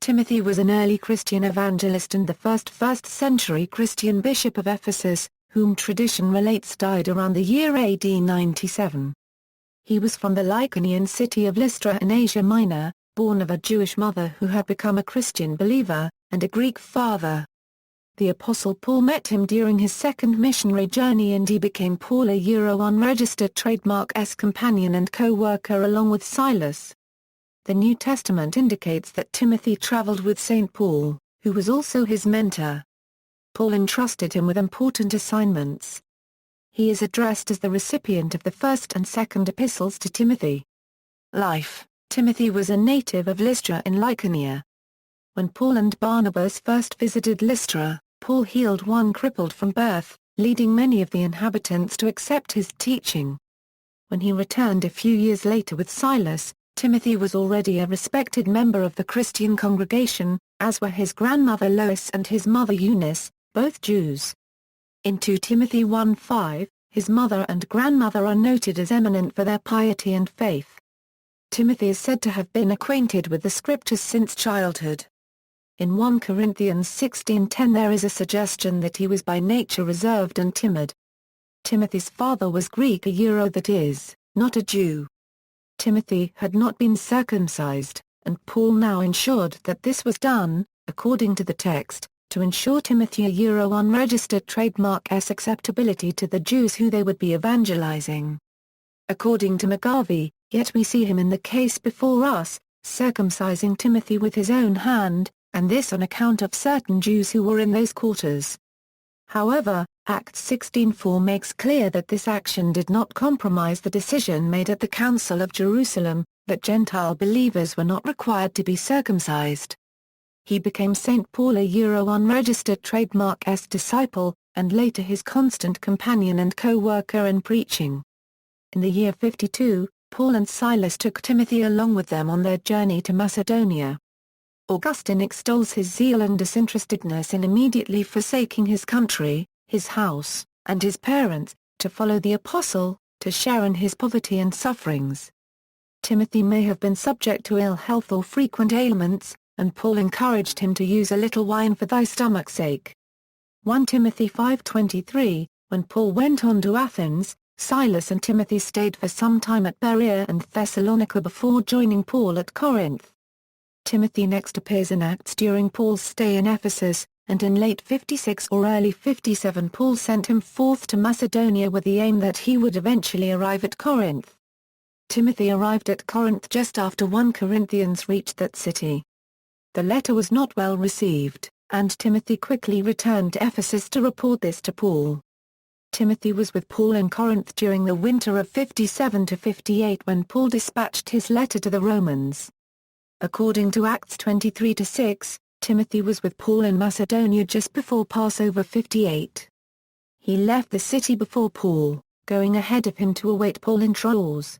Timothy was an early Christian evangelist and the first-century Christian bishop of Ephesus, whom tradition relates died around the year AD 97. He was from the Lycaonian city of Lystra in Asia Minor, born of a Jewish mother who had become a Christian believer, and a Greek father. The Apostle Paul met him during his second missionary journey and he became Paul, a unregistered trademark companion and co-worker along with Silas. The New Testament indicates that Timothy traveled with St. Paul, who was also his mentor. Paul entrusted him with important assignments. He is addressed as the recipient of the First and Second Epistles to Timothy. Life: Timothy was a native of Lystra in Lycaonia. When Paul and Barnabas first visited Lystra, Paul healed one crippled from birth, leading many of the inhabitants to accept his teaching. When he returned a few years later with Silas, Timothy was already a respected member of the Christian congregation, as were his grandmother Lois and his mother Eunice, both Jews. In 2 Timothy 1:5, his mother and grandmother are noted as eminent for their piety and faith. Timothy is said to have been acquainted with the scriptures since childhood. In 1 Corinthians 16:10 there is a suggestion that he was by nature reserved and timid. Timothy's father was Greek, that is, not a Jew. Timothy had not been circumcised, and Paul now ensured that this was done, according to the text, to ensure Timothy unregistered trademark's acceptability to the Jews who they would be evangelizing. According to McGarvey, yet we see him in the case before us, circumcising Timothy with his own hand, and this on account of certain Jews who were in those quarters. However, Acts 16:4 makes clear that this action did not compromise the decision made at the Council of Jerusalem, that Gentile believers were not required to be circumcised. He became St. Paul, a unregistered trademark's disciple, and later his constant companion and co-worker in preaching. In the year 52, Paul and Silas took Timothy along with them on their journey to Macedonia. Augustine extols his zeal and disinterestedness in immediately forsaking his country, his house, and his parents, to follow the apostle, to share in his poverty and sufferings. Timothy may have been subject to ill health or frequent ailments, and Paul encouraged him to use a little wine for thy stomach's sake. 1 Timothy 5:23, when Paul went on to Athens, Silas and Timothy stayed for some time at Berea and Thessalonica before joining Paul at Corinth. Timothy next appears in Acts during Paul's stay in Ephesus, and in late 56 or early 57 Paul sent him forth to Macedonia with the aim that he would eventually arrive at Corinth. Timothy arrived at Corinth just after 1 Corinthians reached that city. The letter was not well received, and Timothy quickly returned to Ephesus to report this to Paul. Timothy was with Paul in Corinth during the winter of 57 to 58 when Paul dispatched his letter to the Romans. According to Acts 23-6, Timothy was with Paul in Macedonia just before Passover 58. He left the city before Paul, going ahead of him to await Paul in Troas.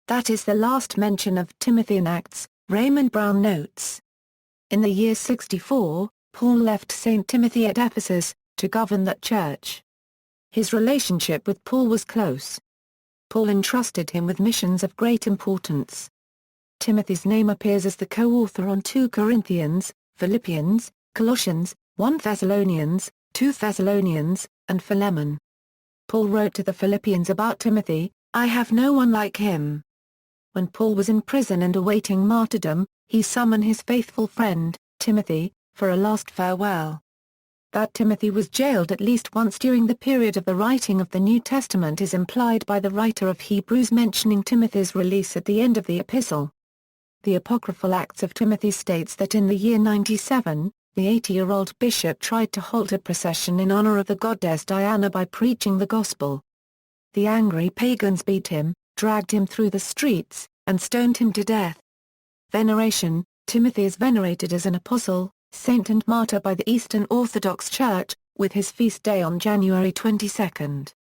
That is the last mention of Timothy in Acts, Raymond Brown notes. In the year 64, Paul left St. Timothy at Ephesus, to govern that church. His relationship with Paul was close. Paul entrusted him with missions of great importance. Timothy's name appears as the co-author on 2 Corinthians, Philippians, Colossians, 1 Thessalonians, 2 Thessalonians, and Philemon. Paul wrote to the Philippians about Timothy, "I have no one like him." When Paul was in prison and awaiting martyrdom, he summoned his faithful friend, Timothy, for a last farewell. That Timothy was jailed at least once during the period of the writing of the New Testament is implied by the writer of Hebrews mentioning Timothy's release at the end of the epistle. The apocryphal Acts of Timothy states that in the year 97, the 80-year-old bishop tried to halt a procession in honor of the goddess Diana by preaching the gospel. The angry pagans beat him, dragged him through the streets, and stoned him to death. Veneration: Timothy is venerated as an apostle, saint and martyr by the Eastern Orthodox Church, with his feast day on January 22.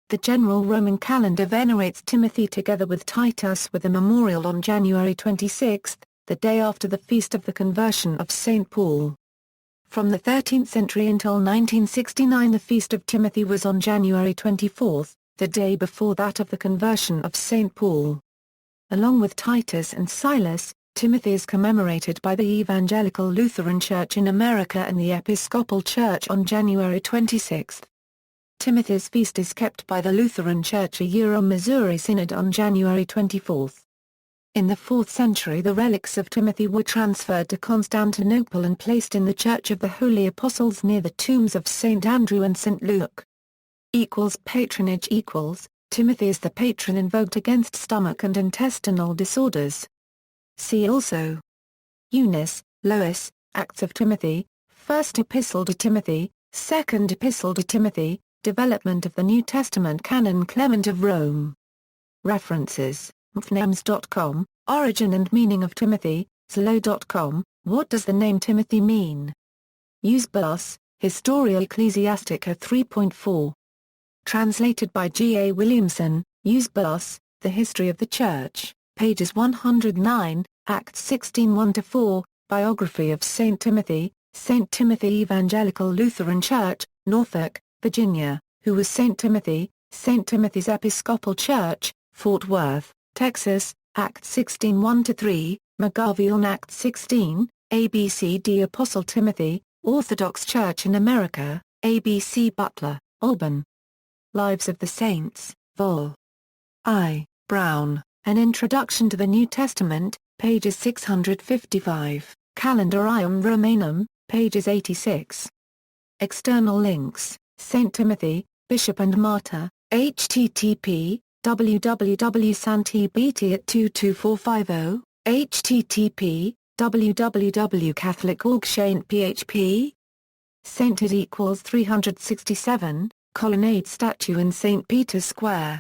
The general Roman calendar venerates Timothy together with Titus with a memorial on January 26, the day after the feast of the conversion of St. Paul. From the 13th century until 1969 the feast of Timothy was on January 24, the day before that of the conversion of St. Paul. Along with Titus and Silas, Timothy is commemorated by the Evangelical Lutheran Church in America and the Episcopal Church on January 26. Timothy's feast is kept by the Lutheran Church a year on Missouri Synod on January 24. In the 4th century the relics of Timothy were transferred to Constantinople and placed in the Church of the Holy Apostles near the tombs of St. Andrew and St. Luke. Patronage Timothy is the patron invoked against stomach and intestinal disorders. See also: Eunice, Lois, Acts of Timothy, First Epistle to Timothy, Second Epistle to Timothy, Development of the New Testament Canon Clement of Rome. References: mfnames.com, Origin and Meaning of Timothy, Zlo.com, What does the name Timothy mean? Eusebius, Historia Ecclesiastica 3.4. Translated by G. A. Williamson, Eusebius, The History of the Church, pages 109, Acts 16 1-4, Biography of St. Timothy, St. Timothy Evangelical Lutheran Church, Norfolk, Virginia, who was St. Timothy, St. Timothy's Episcopal Church, Fort Worth, Texas, Acts 16 1-3, McGarvey on Acts 16, ABCD Apostle Timothy, Orthodox Church in America, ABC Butler, Auburn. Lives of the Saints, Vol. I. Brown, An Introduction to the New Testament, pages 655, Calendarium Romanum, pages 86. External links: St. Timothy, Bishop and Martyr, http, www.santibeti@22450, http, www.catholic.org/php. Sainted = 367, colonnade statue in St. Peter's Square.